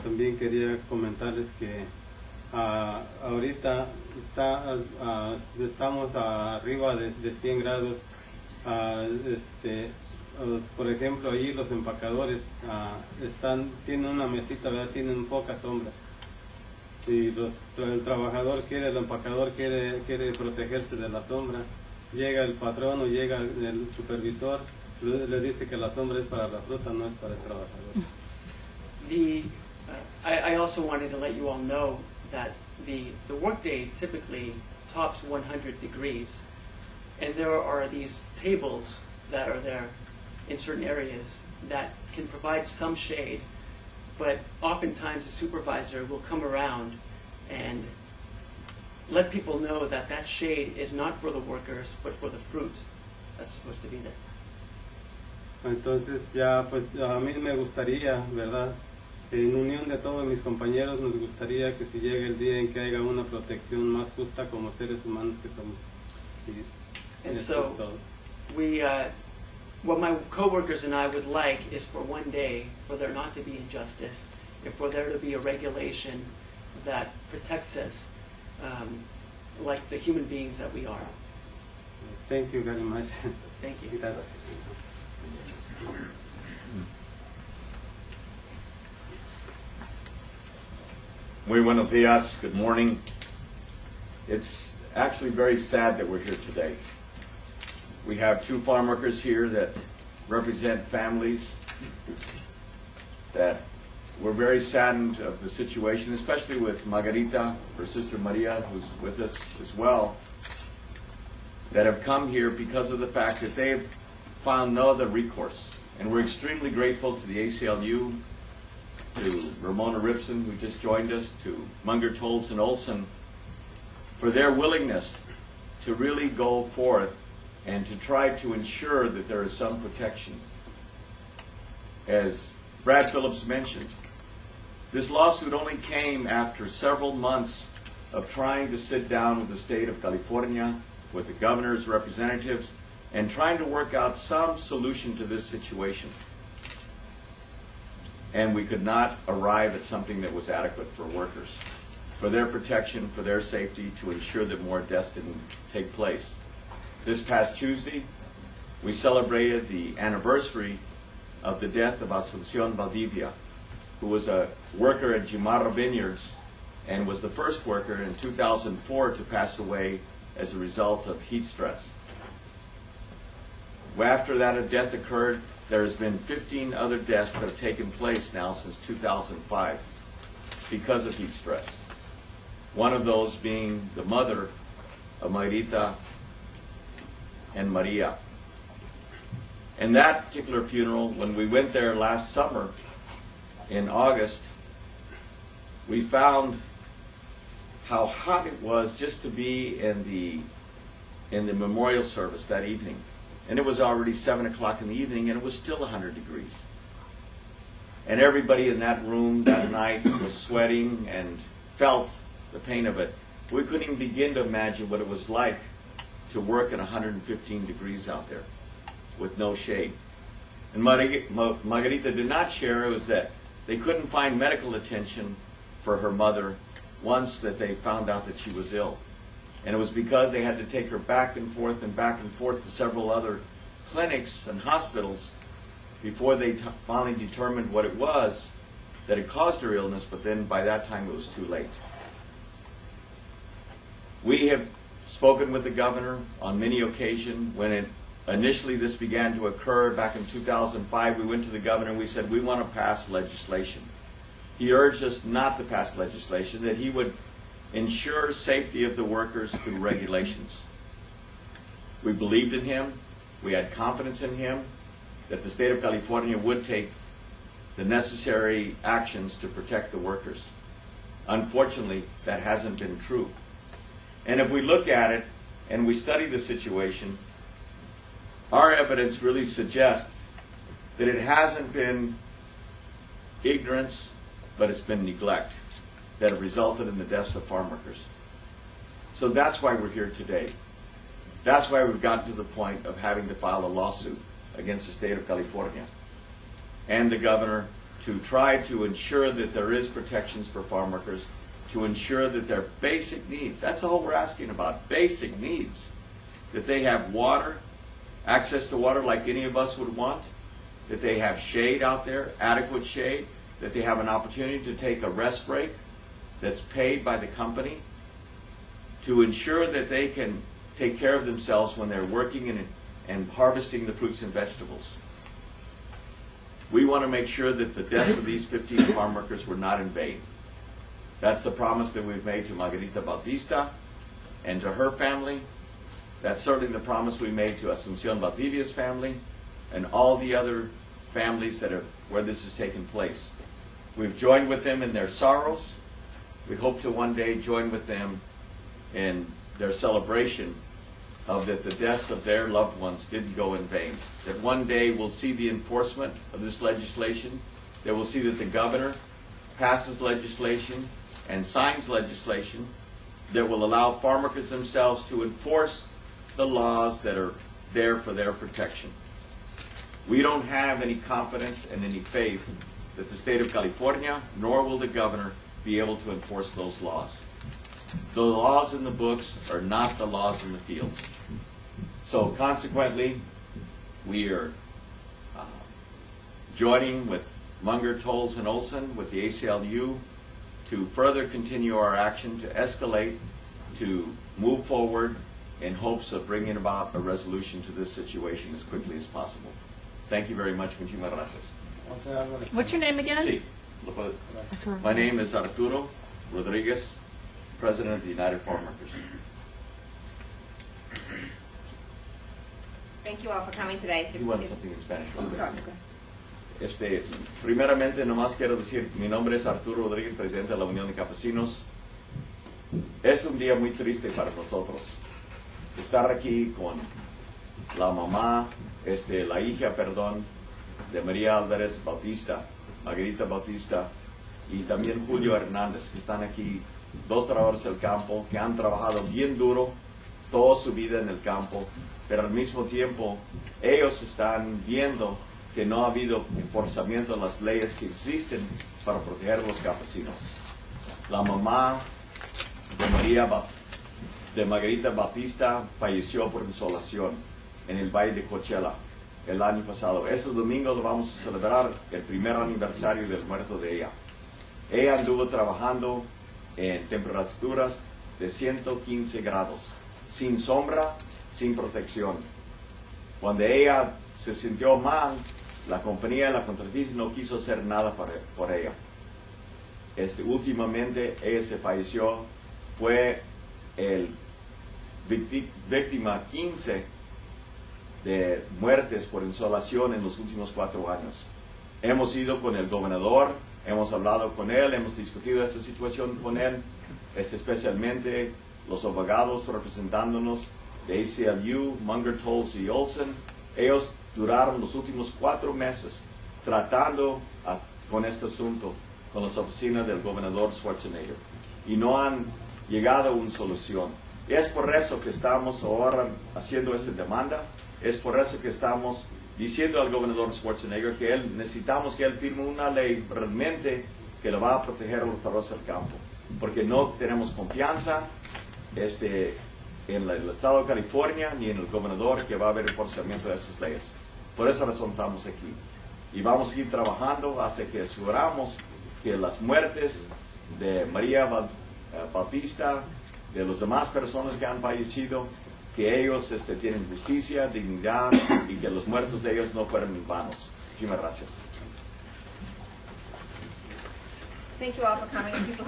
También quería comentarles que ahorita estamos arriba de 100 grados. Por ejemplo, ahí los empacadores tienen una mesita, ¿verdad? Tienen poca sombra. Y el empacador quiere protegerse de la sombra. Llega el patrón o llega el supervisor, le dice que la sombra es para la fruta, no es para el trabajador. I also wanted to let you all know that the workday typically tops 100 degrees, and there are these tables that are there in certain areas that can provide some shade, but oftentimes the supervisor will come around and let people know that that shade is not for the workers, but for the fruit that's supposed to be there. Entonces ya, pues a mí me gustaría, ¿verdad? En unión de todos mis compañeros nos gustaría que si llega el día en que haya una protección más justa como seres humanos que somos. And so, what my coworkers and I would like is for one day for there not to be injustice, and for there to be a regulation that protects us like the human beings that we are. Thank you very much. Thank you. Gracias. Muy buenos días. Good morning. It's actually very sad that we're here today. We have two farm workers here that represent families that were very saddened of the situation, especially with Margarita, her sister Maria, who's with us as well, that have come here because of the fact that they've found no other recourse. And we're extremely grateful to the ACLU, to Ramona Ripson, who just joined us, to Munger, Tolles, and Olson, for their willingness to really go forth and to try to ensure that there is some protection. As Brad Phillips mentioned, this lawsuit only came after several months of trying to sit down with the state of California, with the governor's representatives, and trying to work out some solution to this situation. And we could not arrive at something that was adequate for workers, for their protection, for their safety, to ensure that more deaths didn't take place. This past Tuesday, we celebrated the anniversary of the death of Asuncion Valdivia, who was a worker at Jimarra Vineyards and was the first worker in 2004 to pass away as a result of heat stress. After that death occurred, there's been 15 other deaths that have taken place now since 2005 because of heat stress. One of those being the mother of Margarita and Maria. And that particular funeral, when we went there last summer in August, we found how hot it was just to be in the memorial service that evening. And it was already 7 o'clock in the evening, and it was still 100 degrees. And everybody in that room that night was sweating and felt the pain of it. We couldn't even begin to imagine what it was like to work at 115 degrees out there with no shade. And Margarita did not share was that they couldn't find medical attention for her mother once that they found out that she was ill. And it was because they had to take her back and forth to several other clinics and hospitals before they finally determined what it was that had caused her illness, but then by that time it was too late. We have spoken with the governor on many occasions. When initially this began to occur back in 2005, we went to the governor and we said, we want to pass legislation. He urged us not to pass legislation, that he would ensure safety of the workers through regulations. We believed in him. We had confidence in him that the state of California would take the necessary actions to protect the workers. Unfortunately, that hasn't been true. And if we look at it and we study the situation, our evidence really suggests that it hasn't been ignorance, but it's been neglect that have resulted in the deaths of farm workers. So that's why we're here today. That's why we've gotten to the point of having to file a lawsuit against the state of California and the governor to try to ensure that there is protections for farm workers, to ensure that their basic needs, that's all we're asking about, basic needs, that they have water, access to water like any of us would want, that they have shade out there, adequate shade, that they have an opportunity to take a rest break that's paid by the company, to ensure that they can take care of themselves when they're working and harvesting the fruits and vegetables. We want to make sure that the deaths of these 15 farm workers were not in vain. That's the promise that we've made to Margarita Bautista and to her family. That's certainly the promise we made to Asuncion Valdivia's family and all the other families that are where this has taken place. We've joined with them in their sorrows. We hope to one day join with them in their celebration of that the deaths of their loved ones didn't go in vain. That one day we'll see the enforcement of this legislation, that we'll see that the governor passes legislation and signs legislation that will allow farm workers themselves to enforce the laws that are there for their protection. We don't have any confidence and any faith that the state of California, nor will the governor, be able to enforce those laws. The laws in the books are not the laws in the field. So consequently, we are joining with Munger, Tolles, and Olson with the ACLU to further continue our action, to escalate, to move forward in hopes of bringing about a resolution to this situation as quickly as possible. Thank you very much. Muchísimas gracias. What's your name again? Sí. My name is Arturo Rodriguez, President of the United Farm Workers. Thank you all for coming today. You want something in Spanish? Oh, sorry. Primeramente, nomás quiero decir, mi nombre es Arturo Rodríguez, presidente de la Unión de Campesinos. Es un día muy triste para nosotros estar aquí con la mamá, la hija, de María Álvarez Bautista, Margarita Bautista, y también Julio Hernández, que están aquí, dos trabajadores del campo, que han trabajado bien duro toda su vida en el campo, pero al mismo tiempo ellos están viendo que no ha habido enforzamiento de las leyes que existen para proteger a los campesinos. La mamá de Margarita Bautista falleció por insolación en el Valle de Coachella el año pasado. Este domingo lo vamos a celebrar el primer aniversario del muerto de ella. Ella anduvo trabajando en temperaturas de 115 grados, sin sombra, sin protección. Cuando ella se sintió mal, la compañía, la contratista, no quiso hacer nada por ella. Últimamente ella se falleció, fue el víctima 15 de muertes por insolación en los últimos 4 años. Hemos ido con el gobernador, hemos hablado con él, hemos discutido esta situación con él, especialmente los abogados representándonos de ACLU, Munger, Tolles y Olson. Ellos duraron los últimos 4 meses tratando con este asunto con las oficinas del gobernador Schwarzenegger y no han llegado a una solución. Y es por eso que estamos ahora haciendo esta demanda, es por eso que estamos diciendo al gobernador Schwarzenegger que necesitamos que él firme una ley realmente que lo va a proteger a los trabajadores del campo, porque no tenemos confianza en el estado de California ni en el gobernador que va a haber enforzamiento de esas leyes. Por esa razón estamos aquí y vamos a ir trabajando hasta que aseguramos que las muertes de María Bautista, de las demás personas que han fallecido, que ellos tienen justicia, dignidad y que los muertos de ellos no fueron en vanos. Muchísimas gracias. Thank you all for coming.